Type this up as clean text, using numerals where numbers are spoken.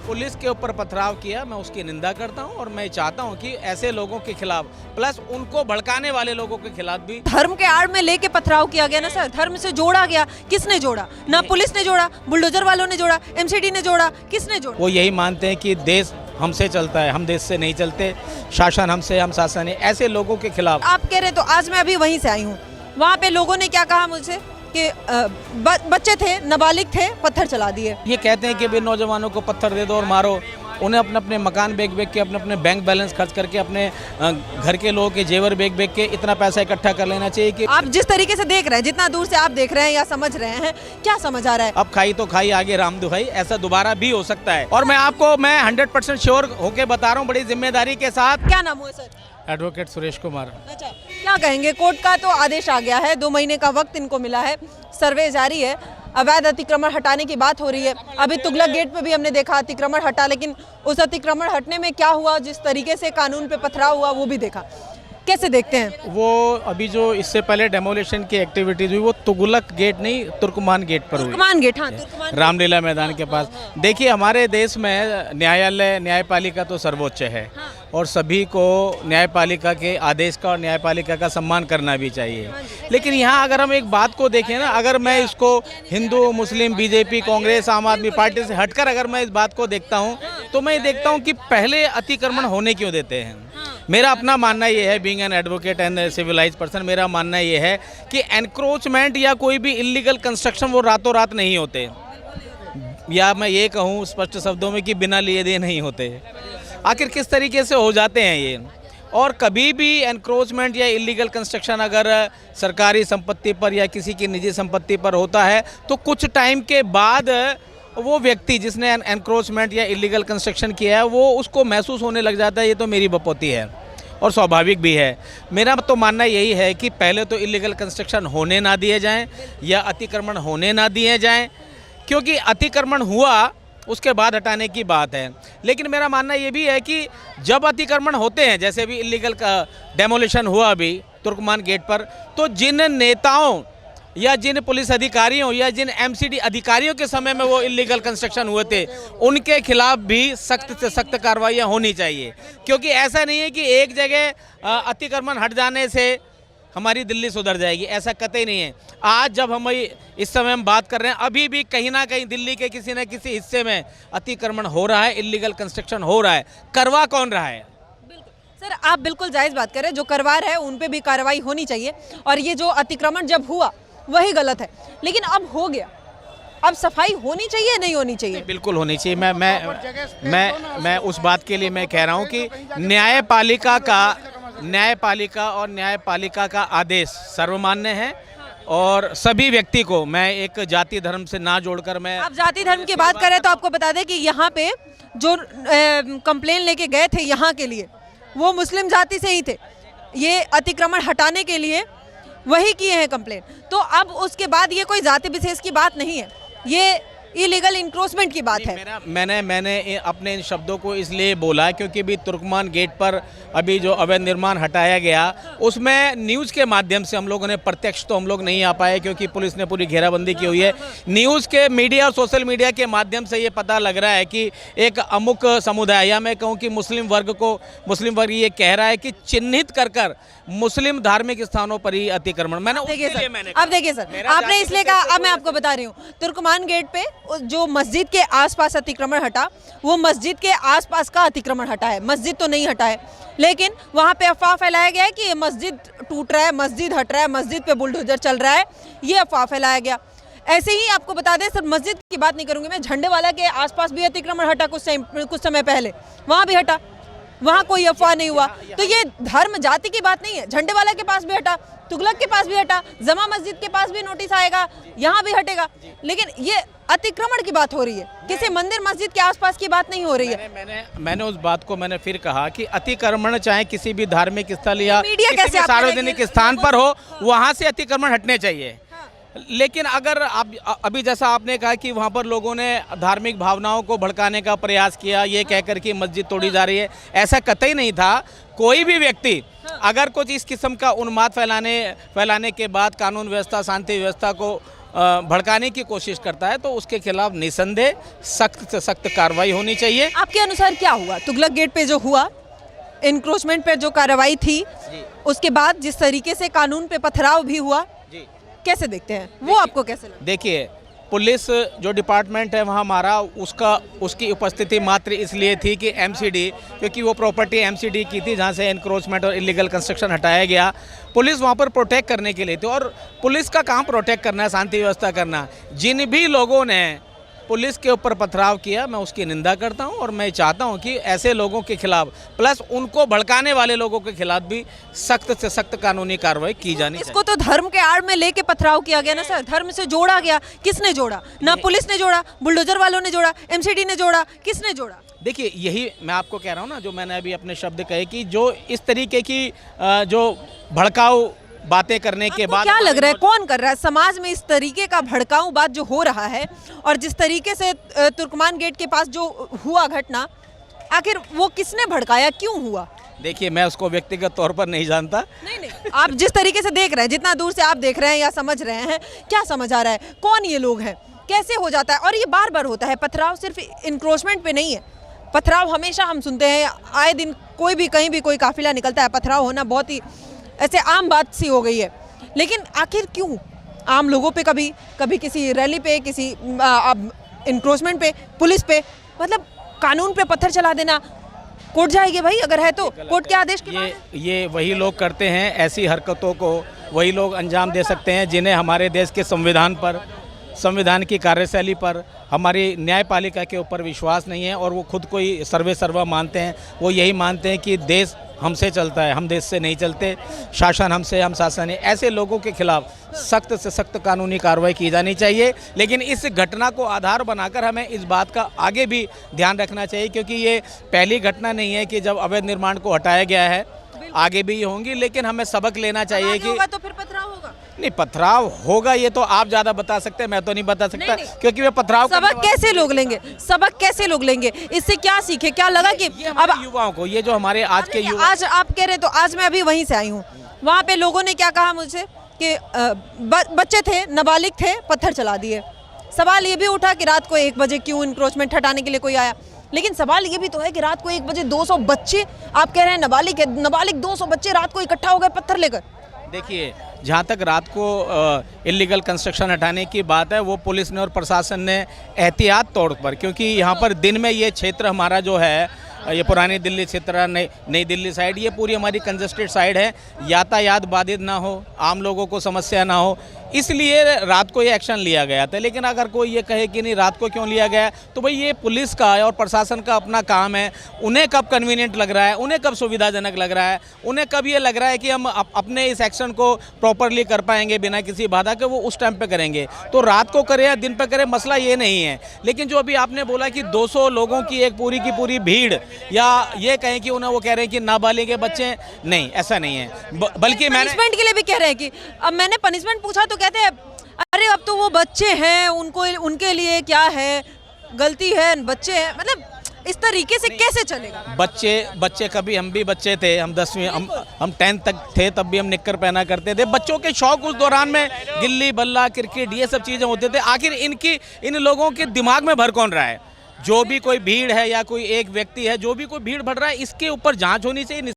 Police के ऊपर पथराव किया, मैं उसकी निंदा करता हूं और मैं चाहता हूं कि ऐसे लोगों के खिलाफ प्लस उनको भड़काने वाले लोगों के खिलाफ भी। धर्म के आड़ में लेके पथराव किया गया ना सर, धर्म से जोड़ा गया। किसने जोड़ा? ना पुलिस ने जोड़ा, बुलडोजर वालों ने जोड़ा, एमसीडी ने जोड़ा, किसने जोड़ा? वो यही मानते हैं कि देश हमसे चलता है, हम देश से नहीं चलते, शासन हमसे, हम शासन है। ऐसे लोगों के खिलाफ आप कह रहे हैं तो आज मैं अभी वहीं से आई हूँ, वहाँ पे लोगों ने क्या कहा मुझसे कि बच्चे थे, नाबालिग थे, पत्थर चला दिए। ये कहते हैं कि भी नौजवानों को पत्थर दे दो और मारो, उन्हें अपने अपने मकान बेच के, अपने अपने बैंक बैलेंस खर्च करके, अपने घर के लोगों के जेवर बेच के इतना पैसा इकट्ठा कर लेना चाहिए कि। आप जिस तरीके से देख रहे हैं, जितना दूर से आप देख रहे हैं या समझ रहे हैं, क्या समझ आ रहा है? अब खाई तो खाई, आगे राम दुहाई, ऐसा दोबारा भी हो सकता है। और मैं आपको 100% श्योर होके बता रहा हूँ, बड़ी जिम्मेदारी के साथ। क्या नाम है सर? एडवोकेट सुरेश कुमार। अच्छा, क्या कहेंगे? कोर्ट का तो आदेश आ गया है, 2 महीने का वक्त इनको मिला है, सर्वे जारी है, अवैध अतिक्रमण हटाने की बात हो रही है। अभी तुगलक गेट पे भी हमने देखा अतिक्रमण हटा, लेकिन उस अतिक्रमण हटने में क्या हुआ, जिस तरीके से कानून पे पथराव हुआ, वो भी देखा। कैसे देखते हैं? वो अभी जो इससे पहले डेमोलिशन की एक्टिविटीज हुई, वो तुगलक गेट नहीं, तुर्कमान गेट पर हुई। तुर्कमान गेट, हाँ, तुर्कमान रामलीला मैदान के पास। देखिए, हमारे देश में न्यायालय, न्यायपालिका तो सर्वोच्च है और सभी को न्यायपालिका के आदेश का और न्यायपालिका का सम्मान करना भी चाहिए। लेकिन यहाँ अगर हम एक बात को देखें ना, अगर मैं इसको हिंदू, मुस्लिम, बीजेपी, कांग्रेस, आम आदमी पार्टी से हटकर अगर मैं इस बात को देखता हूँ, तो मैं देखता हूँ कि पहले अतिक्रमण होने क्यों देते हैं। मेरा अपना मानना ये है, being an advocate and civilised person, मेरा मानना ये है कि एनक्रोचमेंट या कोई भी इलीगल कंस्ट्रक्शन वो रातों रात नहीं होते, या मैं ये कहूँ स्पष्ट शब्दों में कि बिना लिए दिए नहीं होते। आखिर किस तरीके से हो जाते हैं ये। और कभी भी एनक्रोचमेंट या इलीगल कंस्ट्रक्शन अगर सरकारी संपत्ति पर या किसी की निजी संपत्ति पर होता है, तो कुछ टाइम के बाद वो व्यक्ति जिसने एनक्रोचमेंट या इलीगल कंस्ट्रक्शन किया है, वो उसको महसूस होने लग जाता है ये तो मेरी बपौती है, और स्वाभाविक भी है। मेरा तो मानना यही है कि पहले तो इलीगल कंस्ट्रक्शन होने ना दिए जाएं या अतिक्रमण होने ना दिए जाएं, क्योंकि अतिक्रमण हुआ उसके बाद हटाने की बात है। लेकिन मेरा मानना ये भी है कि जब अतिक्रमण होते हैं, जैसे भी इलीगल डेमोलिशन हुआ अभी तुर्कमान गेट पर, तो जिन नेताओं या जिन पुलिस अधिकारियों या जिन एमसीडी अधिकारियों के समय में वो इलीगल कंस्ट्रक्शन हुए थे, उनके खिलाफ भी सख्त से सख्त कार्रवाइयाँ होनी चाहिए। क्योंकि ऐसा नहीं है कि एक जगह अतिक्रमण हट जाने से हमारी दिल्ली सुधर जाएगी, ऐसा कतई नहीं है। आज जब हम इस समय हम बात कर रहे हैं, अभी भी कहीं ना कहीं दिल्ली के किसी न किसी हिस्से में अतिक्रमण हो रहा है, इलीगल कंस्ट्रक्शन हो रहा है। करवा कौन रहा है? सर, आप बिल्कुल जायज़ बात कर रहे हैं, जो करवा रहे हैं उन पे भी कार्रवाई होनी चाहिए, और ये जो अतिक्रमण जब हुआ वही गलत है। लेकिन अब हो गया, अब सफाई होनी चाहिए, नहीं होनी चाहिए? बिल्कुल होनी चाहिए। मैं उस बात के लिए मैं कह रहा हूँ कि न्यायपालिका और न्यायपालिका का आदेश सर्वमान्य है, और सभी व्यक्ति को, मैं एक जाति धर्म से ना जोड़कर, मैं आप जाति धर्म की बात कर रहे हैं तो आपको बता दें कि यहाँ पे जो कंप्लेन लेके गए थे यहाँ के लिए, वो मुस्लिम जाति से ही थे। ये अतिक्रमण हटाने के लिए वही किए हैं कंप्लेन। तो अब उसके बाद ये कोई जाति विशेष की बात नहीं है, ये इलीगल इंक्रोचमेंट की बात है। मैंने अपने इन शब्दों को इसलिए बोला क्योंकि भी तुर्कमान गेट पर अभी जो अवैध निर्माण हटाया गया, उसमें न्यूज़ के माध्यम से हम लोगों ने, प्रत्यक्ष तो हम लोग नहीं आ पाए क्योंकि पुलिस ने पूरी घेराबंदी की हुई है। न्यूज़ के मीडिया और सोशल मीडिया के माध्यम से ये पता लग रहा है कि एक अमुक समुदाय, या मैं कहूँ कि मुस्लिम वर्ग ये कह रहा है कि चिन्हित कर मुस्लिम धार्मिक स्थानों पर ही अतिक्रमण। अब देखिए सर, आपने इसलिए कहा, अब मैं आपको बता रही हूँ, तुर्कमान गेट पे जो मस्जिद के आसपास अतिक्रमण हटा, वो मस्जिद के आसपास का अतिक्रमण हटा है, मस्जिद तो नहीं हटा है। लेकिन वहाँ पे अफवाह फैलाया गया है कि ये मस्जिद टूट रहा है, मस्जिद हट रहा है, मस्जिद पे बुलडोजर चल रहा है, ये अफवाह फैलाया गया। ऐसे ही आपको बता दें सर, मस्जिद की बात नहीं करूँगी मैं, झंडेवाला के आसपास भी अतिक्रमण हटा कुछ समय पहले, वहाँ भी हटा, वहाँ कोई अफवाह नहीं हुआ। तो ये धर्म जाति की बात नहीं है, झंडेवाला के पास भी हटा, तुगलक के पास भी हटा, जमा मस्जिद के पास भी नोटिस आएगा, यहाँ भी हटेगा। लेकिन ये अतिक्रमण की बात हो रही है, किसी मंदिर मस्जिद के आसपास की बात नहीं हो रही है। मैंने उस बात को मैंने फिर कहा कि अतिक्रमण चाहे किसी भी धार्मिक स्थल या किसी सार्वजनिक स्थान पर हो, वहाँ से अतिक्रमण हटने चाहिए। लेकिन अगर आप अभी जैसा आपने कहा कि वहाँ पर लोगों ने धार्मिक भावनाओं को भड़काने का प्रयास किया, ये कहकर कि मस्जिद तोड़ी जा रही है, ऐसा कतई नहीं था। कोई भी व्यक्ति अगर कुछ इस किस्म का उन्माद फैलाने के बाद कानून व्यवस्था, शांति व्यवस्था को भड़काने की कोशिश करता है तो उसके खिलाफ निसंदेह सख्त से सख्त कार्रवाई होनी चाहिए। आपके अनुसार क्या हुआ तुगलक गेट पे जो हुआ, इंक्रोचमेंट पे जो कार्रवाई थी, उसके बाद जिस तरीके से कानून पे पथराव भी हुआ, जी कैसे देखते हैं वो, आपको कैसे लगा? देखिए, पुलिस जो डिपार्टमेंट है वहाँ हमारा उसकी उपस्थिति मात्र इसलिए थी कि एमसीडी, क्योंकि वो प्रॉपर्टी एमसीडी की थी जहाँ से एनक्रोचमेंट और इलीगल कंस्ट्रक्शन हटाया गया। पुलिस वहाँ पर प्रोटेक्ट करने के लिए थी और पुलिस का काम प्रोटेक्ट करना है, शांति व्यवस्था करना। जिन भी लोगों ने पुलिस के ऊपर पथराव किया, मैं उसकी निंदा करता हूं और मैं चाहता हूं कि ऐसे लोगों के खिलाफ, प्लस उनको भड़काने वाले लोगों के खिलाफ भी सख्त से सख्त कानूनी कार्रवाई की जानी चाहिए। इसको तो धर्म के आड़ में लेके पथराव किया गया ना सर, धर्म से जोड़ा गया। किसने जोड़ा? ना पुलिस ने जोड़ा, बुलडोजर वालों ने जोड़ा, एमसीडी ने जोड़ा, किसने जोड़ा? देखिए, यही मैं आपको कह रहा हूं ना, जो मैंने अभी अपने शब्द कहे कि जो इस तरीके की जो भड़काऊ बातें करने के बाद, क्या लग रहा है कौन कर रहा है समाज में इस तरीके का भड़काऊ बात जो हो रहा है, और जिस तरीके से तुर्कमान गेट के पास जो हुआ घटना, आखिर वो किसने भड़काया, क्यों हुआ? देखिए, मैं उसको व्यक्तिगत तौर पर नहीं जानता। नहीं, आप जिस तरीके से देख रहे हैं, जितना दूर से आप देख रहे हैं या समझ रहे हैं, क्या समझ आ रहा है, कौन ये लोग हैं, कैसे हो जाता है? और ये बार बार होता है पथराव, सिर्फ इंक्रोचमेंट पे नहीं है। पथराव हमेशा हम सुनते हैं, आए दिन कोई भी कहीं भी कोई काफिला निकलता है, पथराव होना बहुत ही ऐसे आम बात सी हो गई है। लेकिन आखिर क्यों आम लोगों पे, कभी किसी रैली पे, किसी इंक्रोचमेंट पे, पुलिस पे, मतलब कानून पे पत्थर चला देना? कोर्ट जाएगी भाई, अगर है तो कोर्ट के आदेश के बाद। ये वही लोग करते हैं, ऐसी हरकतों को वही लोग अंजाम दे सकते हैं जिन्हें हमारे देश के संविधान पर, संविधान की कार्यशैली पर, हमारी न्यायपालिका के ऊपर विश्वास नहीं है और वो खुद को ही सर्वा मानते हैं। वो यही मानते हैं कि देश हमसे चलता है, हम देश से नहीं चलते, शासन हमसे, हम शासन है। ऐसे लोगों के खिलाफ सख्त से सख्त कानूनी कार्रवाई की जानी चाहिए। लेकिन इस घटना को आधार बनाकर हमें इस बात का आगे भी ध्यान रखना चाहिए, क्योंकि ये पहली घटना नहीं है कि जब अवैध निर्माण को हटाया गया है, आगे भी ये होंगी। लेकिन हमें सबक लेना चाहिए कि होगा तो फिर पथराव होगा। नहीं, पथराव होगा ये तो आप ज्यादा बता सकते हैं, मैं तो नहीं बता सकता। नहीं। क्योंकि वे पथराव सबक कैसे लोग लेंगे, सबक कैसे लोग लेंगे, इससे क्या सीखे? क्या लगा कि अब युवाओं को, ये जो हमारे आज के युवा, आज आप कह रहे तो आज मैं अभी वहीं से आई हूँ, वहाँ पे लोगों ने क्या कहा मुझे कि बच्चे थे, नाबालिग थे, पत्थर चला दिए। सवाल ये भी उठा कि रात को 1 बजे क्यों इंक्रोचमेंट हटाने के लिए कोई आया? लेकिन सवाल ये भी तो है कि रात को 1 बजे 200 बच्चे, आप कह रहे हैं नाबालिग है, नाबालिग 200 बच्चे रात को इकट्ठा हो गए पत्थर लेकर। देखिए, जहाँ तक रात को इलीगल कंस्ट्रक्शन हटाने की बात है, वो पुलिस ने और प्रशासन ने एहतियात तौर पर, क्योंकि यहाँ पर दिन में ये क्षेत्र हमारा जो है, ये पुरानी दिल्ली क्षेत्र, नई दिल्ली साइड, ये पूरी हमारी कंजस्टेड साइड है, यातायात बाधित ना हो, आम लोगों को समस्या ना हो, इसलिए रात को ये एक्शन लिया गया था। लेकिन अगर कोई ये कहे कि नहीं रात को क्यों लिया गया, तो भाई ये पुलिस का और प्रशासन का अपना काम है। उन्हें कब कन्वीनियंट लग रहा है, उन्हें कब सुविधाजनक लग रहा है, उन्हें कब ये लग रहा है कि हम अपने इस एक्शन को प्रॉपरली कर पाएंगे बिना किसी बाधा के, वो उस टाइम पे करेंगे। तो रात को करे या दिन पे करे, मसला ये नहीं है। लेकिन जो अभी आपने बोला कि 200 लोगों की एक पूरी की पूरी भीड़, या ये कहें कि उन्हें वो कह रहे हैं कि नाबालिग के बच्चे, नहीं, ऐसा नहीं है। बल्कि पनिशमेंट के लिए भी कह रहे हैं कि अब मैंने पनिशमेंट पूछा तो कहते हैं अरे अब तो वो बच्चे हैं, उनको, उनके लिए क्या है, गलती है, बच्चे हैं। मतलब इस तरीके से कैसे चलेगा? बच्चे कभी हम भी बच्चे थे, हम 10वीं, हम 10th तक थे, तब भी हम निक्कर पहना करते थे। बच्चों के शौक उस दौरान में गिल्ली बल्ला, क्रिकेट, ये सब चीज़ें होते थे। आखिर इन लोगों के दिमाग में भर कौन रहा है? जो भी कोई भीड़ है या कोई एक व्यक्ति है, जो भी कोई भीड़ बढ़ रहा है, इसके ऊपर जांच होनी चाहिए।